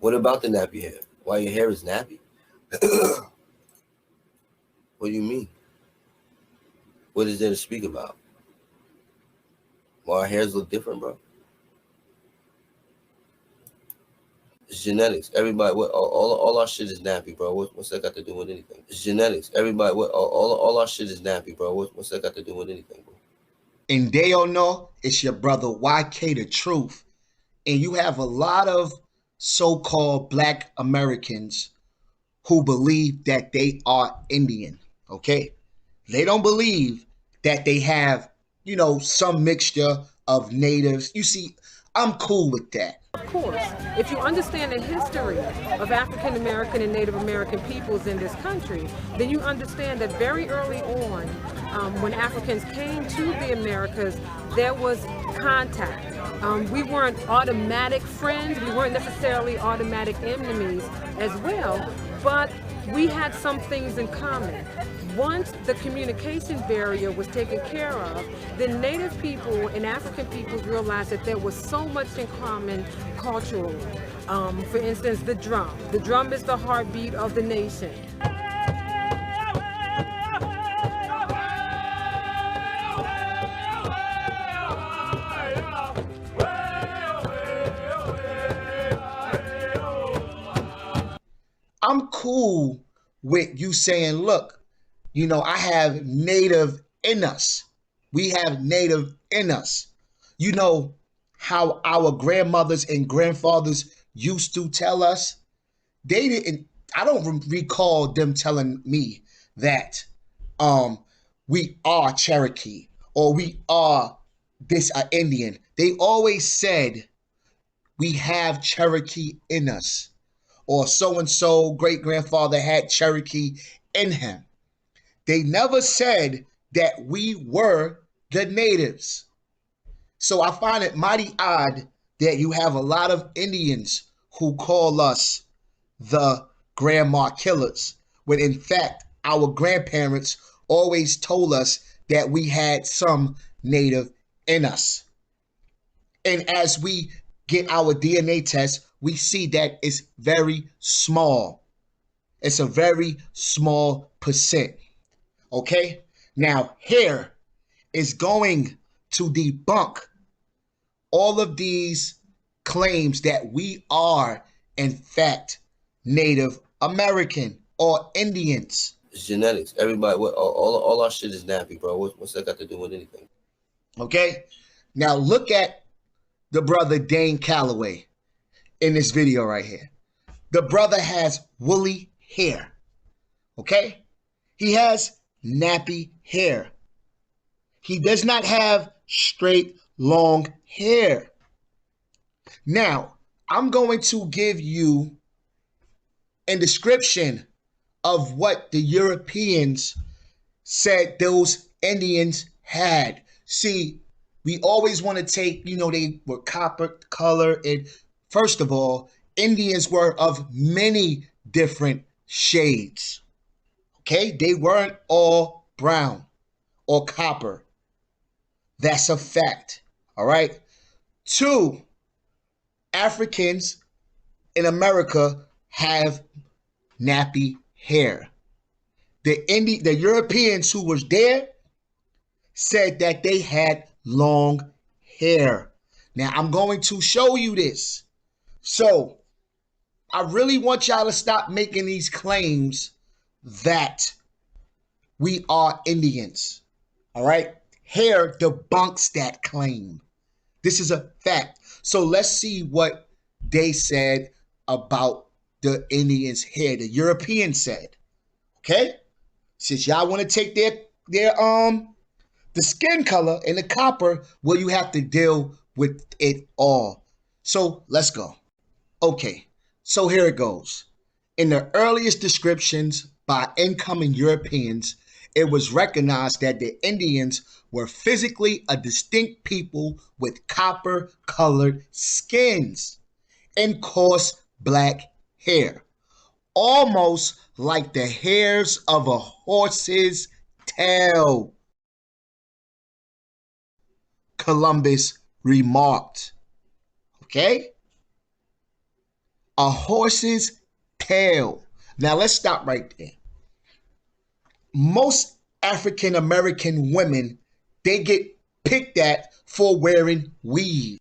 What about the nappy hair? Why your hair is nappy? What do you mean? What is there to speak about? Why our hairs look different, bro? It's genetics. Everybody, all our shit is nappy, bro. What's that got to do with anything? It's genetics. Everybody, all our shit is nappy, bro. What's that got to do with anything, bro? And they don't know, it's your brother YK the Truth. And you have a lot of so-called Black Americans who believe that they are Indian, okay? They don't believe that they have, some mixture of natives. You see, I'm cool with that. Of course, if you understand the history of African American and Native American peoples in this country, then you understand that very early on, when Africans came to the Americas, there was contact. We weren't automatic friends, we weren't necessarily automatic enemies as well, but we had some things in common. Once the communication barrier was taken care of, then Native people and African peoples realized that there was so much in common culturally. For instance, the drum. The drum is the heartbeat of the nation. I'm cool with you saying, look, I have native in us. We have native in us. You know how our grandmothers and grandfathers used to tell us? I don't recall them telling me that we are Cherokee or we are this Indian. They always said we have Cherokee in us, or so-and-so great-grandfather had Cherokee in him. They never said that we were the natives. So I find it mighty odd that you have a lot of Indians who call us the grandma killers, when in fact our grandparents always told us that we had some native in us. And as we get our DNA test, we see that it's very small. It's a very small percent. Okay? Now, here is going to debunk all of these claims that we are, in fact, Native American or Indians. It's genetics. Everybody, all our shit is nappy, bro. What's that got to do with anything? Okay? Now, look at the brother Dane Calloway in this video right here. The brother has woolly hair. Okay? He has nappy hair. He does not have straight, long hair. Now, I'm going to give you a description of what the Europeans said those Indians had. See, we always want to take, they were copper color. And first of all, Indians were of many different shades. Okay? They weren't all brown or copper. That's a fact. All right? 2, Africans in America have nappy hair. The Europeans who was there said that they had long hair. Now, I'm going to show you this. So, I really want y'all to stop making these claims that we are Indians. All right? Hair debunks that claim. This is a fact. So let's see what they said about the Indians' hair. The Europeans said, okay? Since y'all want to take their the skin color and the copper, well, you have to deal with it all. So let's go. Okay, so here it goes. In the earliest descriptions by incoming Europeans, it was recognized that the Indians were physically a distinct people with copper-colored skins and coarse black hair, almost like the hairs of a horse's tail, Columbus remarked. Okay? A horse's tail. Now let's stop right there. Most African American women, they get picked at for wearing weave.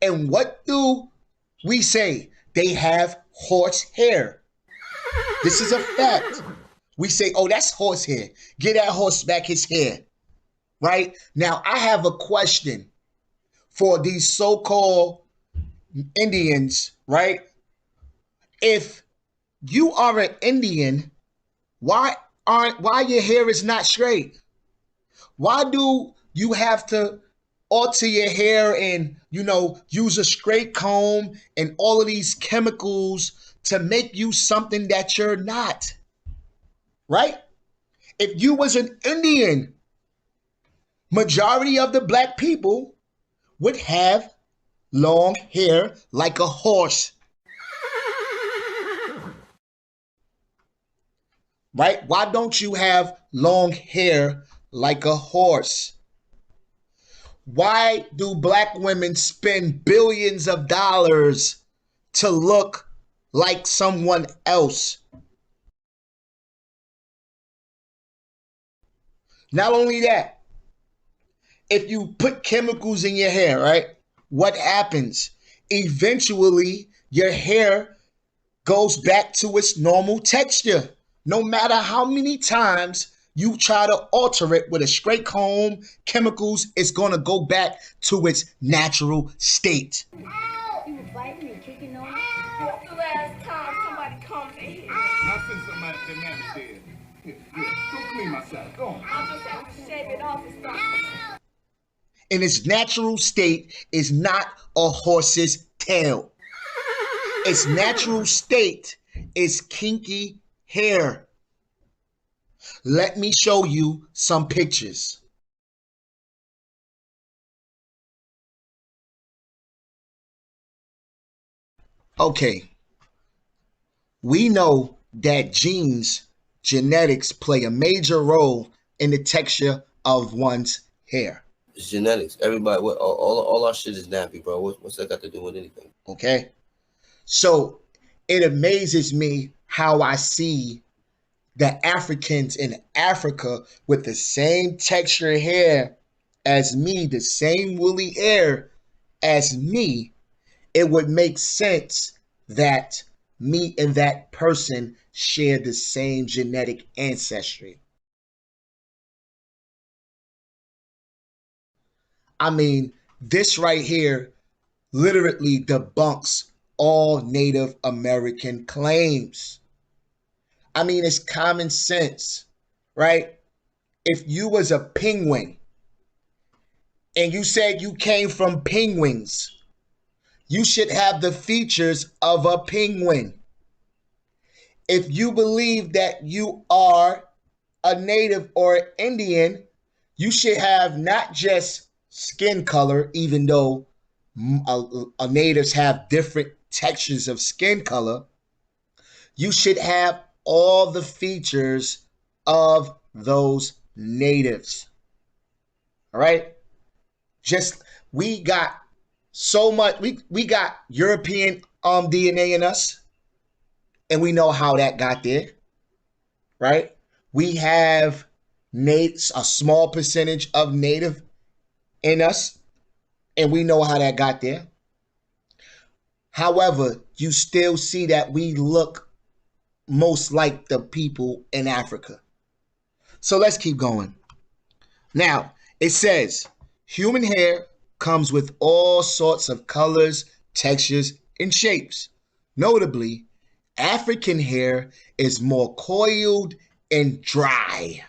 And what do we say? They have horse hair. This is a fact. We say, oh, that's horse hair. Get that horse back his hair. Right? Now, I have a question for these so-called Indians, right? If you are an Indian, why your hair is not straight? Why do you have to alter your hair and, use a straight comb and all of these chemicals to make you something that you're not? Right? If you was an Indian, majority of the black people would have long hair like a horse. Right? Why don't you have long hair like a horse? Why do black women spend billions of dollars to look like someone else? Not only that, if you put chemicals in your hair, right? What happens? Eventually, your hair goes back to its normal texture. No matter how many times you try to alter it with a straight comb, chemicals, it's going to go back to its natural state. Ow! You were biting and kicking on me? What's the last time somebody comes in here? I sent somebody to Nappy said. Here, go clean myself. Go on. I'll just have to shave it off and start. In its natural state is not a horse's tail. Its natural state is kinky hair. Let me show you some pictures. Okay. We know that genetics play a major role in the texture of one's hair. It's genetics. Everybody, all our shit is nappy, bro. What's that got to do with anything? Okay. So it amazes me how I see the Africans in Africa with the same texture hair as me, the same woolly hair as me. It would make sense that me and that person share the same genetic ancestry. I mean, this right here literally debunks all Native American claims. I mean, it's common sense, right? If you was a penguin and you said you came from penguins, you should have the features of a penguin. If you believe that you are a native or Indian, you should have not just skin color, even though natives have different textures of skin color. You should have all the features of those natives. All right? We got so much, we got European DNA in us, and we know how that got there, right? We have a small percentage of native in us, and we know how that got there. However, you still see that we look most like the people in Africa. So let's keep going. Now, it says, human hair comes with all sorts of colors, textures, and shapes. Notably, African hair is more coiled and dry.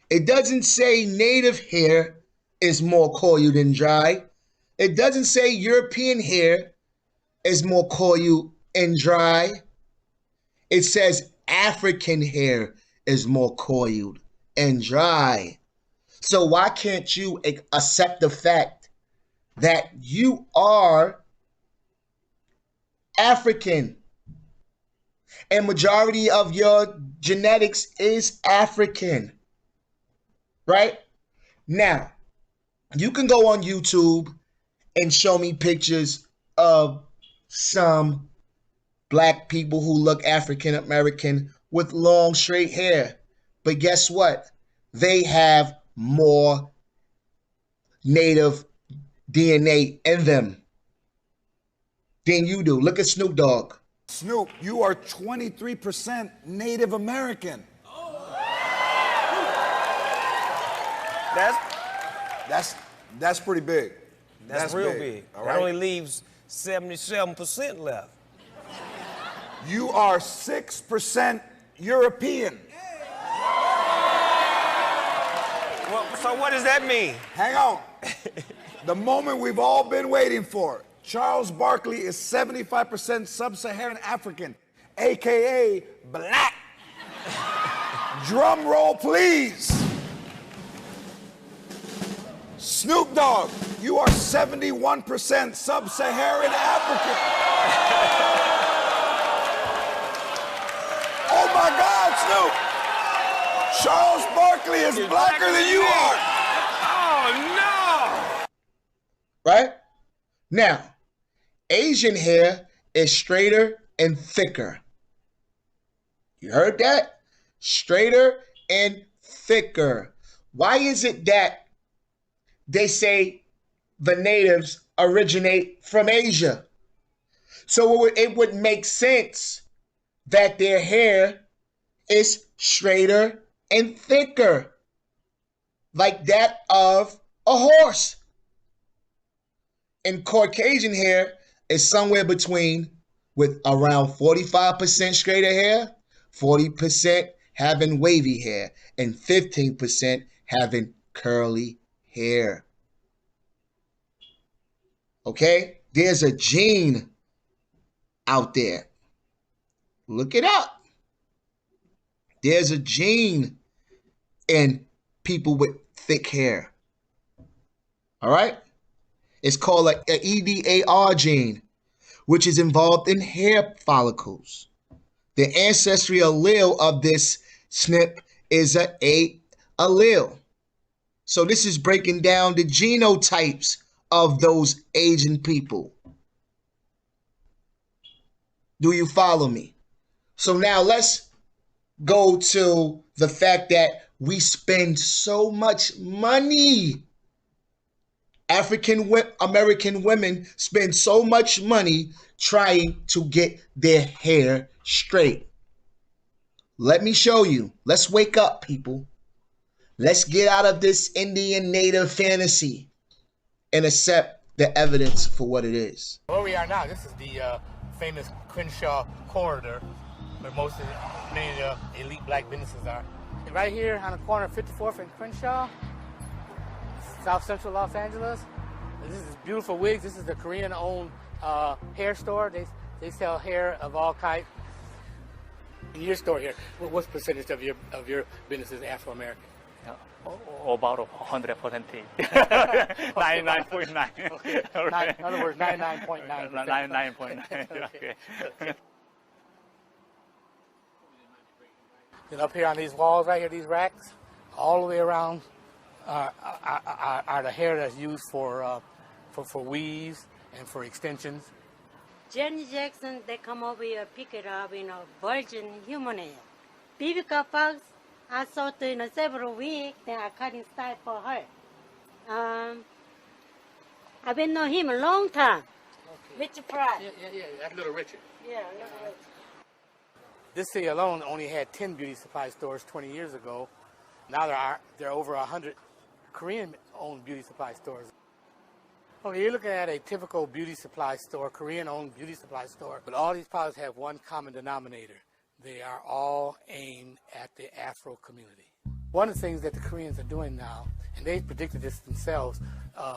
It doesn't say native hair is more coiled and dry. It doesn't say European hair is more coiled and dry. It says African hair is more coiled and dry. So why can't you accept the fact that you are African and majority of your genetics is African, right? Now, you can go on YouTube and show me pictures of some black people who look African American with long straight hair. But guess what? They have more native DNA in them than you do. Look at Snoop Dogg. Snoop, you are 23% Native American. That's pretty big. That's real big. All That right? only leaves 77% left. You are 6% European. Well, so what does that mean? Hang on. The moment we've all been waiting for. Charles Barkley is 75% sub-Saharan African, AKA black. Drum roll, please. Snoop Dogg, you are 71% sub-Saharan African. Oh my God, Snoop! Charles Barkley is blacker than you are. Oh, no! Right? Now, Asian hair is straighter and thicker. You heard that? Straighter and thicker. Why is it that they say the natives originate from Asia? So it would make sense that their hair is straighter and thicker, like that of a horse. And Caucasian hair is somewhere between, with around 45% straighter hair, 40% having wavy hair, and 15% having curly hair. Okay? There's a gene out there. Look it up. There's a gene in people with thick hair. All right? It's called an EDAR gene, which is involved in hair follicles. The ancestry allele of this SNP is an A allele. So this is breaking down the genotypes of those Asian people. Do you follow me? So now let's go to the fact that we spend so much money. African American women spend so much money trying to get their hair straight. Let me show you. Let's wake up, people. Let's get out of this Indian native fantasy and accept the evidence for what it is. Where we are now, this is the famous Crenshaw corridor, where many of the elite black businesses are. Right here on the corner of 54th and Crenshaw, South Central Los Angeles. This is beautiful wigs. This is the Korean-owned hair store. They sell hair of all kinds. In your store here, what's percentage of your business is Afro-American? About 100%. 99.9. Okay. In other words, 99.9. 99.9. Okay. And up here on these walls right here, these racks, all the way around are the hair that's used for weaves and for extensions. Janet Jackson, they come over here, pick it up, virgin human hair. Vivica Fox, I saw her in several weeks, then I cut in style for her. I've been knowing him a long time. Okay. Richard Pryor. Yeah, that's Little Richard. Yeah, Little Richard. This city alone only had 10 beauty supply stores 20 years ago. Now there are over 100 Korean-owned beauty supply stores. Okay, you're looking at a typical beauty supply store, Korean-owned beauty supply store, but all these products have one common denominator. They are all aimed at the Afro community. One of the things that the Koreans are doing now, and they predicted this themselves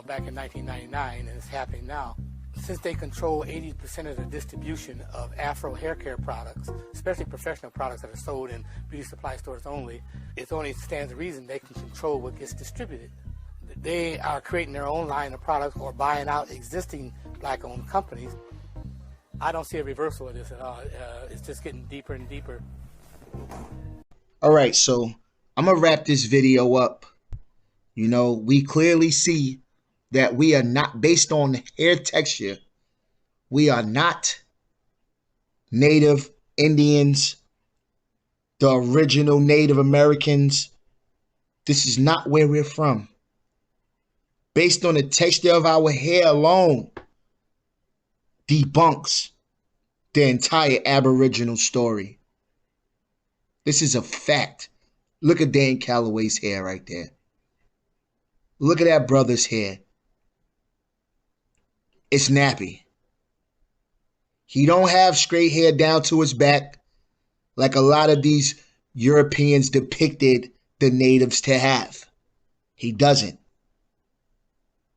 back in 1999, and it's happening now, since they control 80% of the distribution of Afro hair care products, especially professional products that are sold in beauty supply stores only, it only stands to reason they can control what gets distributed. They are creating their own line of products or buying out existing black-owned companies. I don't see a reversal of this at all. It's just getting deeper and deeper. All right, so I'm going to wrap this video up. You know, we clearly see that we are not, based on hair texture, We are not Native Indians, the original Native Americans. This is not where we're from. Based on the texture of our hair alone, debunks the entire Aboriginal story. This is a fact. Look at Dan Calloway's hair right there. Look at that brother's hair. It's nappy. He don't have straight hair down to his back like a lot of these Europeans depicted the natives to have. He doesn't.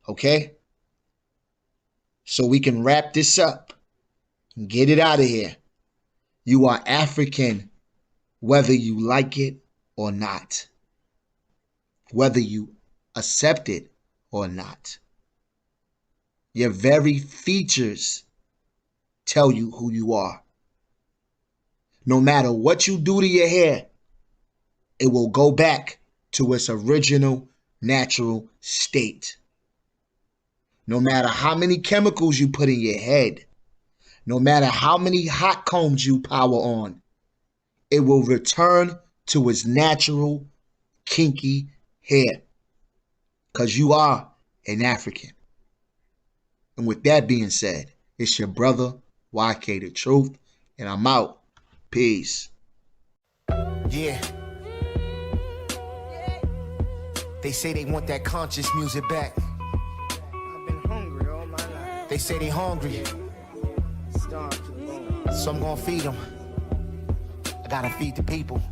Okay? So we can wrap this up and get it out of here. You are African, whether you like it or not. Whether you accept it or not. Your very features tell you who you are. No matter what you do to your hair, it will go back to its original natural state. No matter how many chemicals you put in your head, no matter how many hot combs you power on, it will return to its natural, kinky hair. Because you are an African. And with that being said, it's your brother, YK The Truth, and I'm out. Peace. Yeah. They say they want that conscious music back. I've been hungry all my life. They say they hungry. Starved to the bone. So I'm gonna feed them. I gotta feed the people.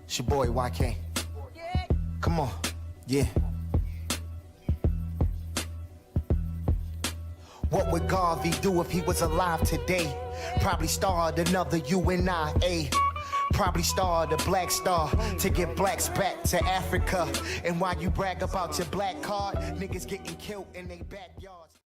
It's your boy YK. Come on. Yeah. What would Garvey do if he was alive today? Probably start another UNIA. Probably start a black star to get blacks back to Africa. And while you brag about your black card, niggas getting killed in their backyards.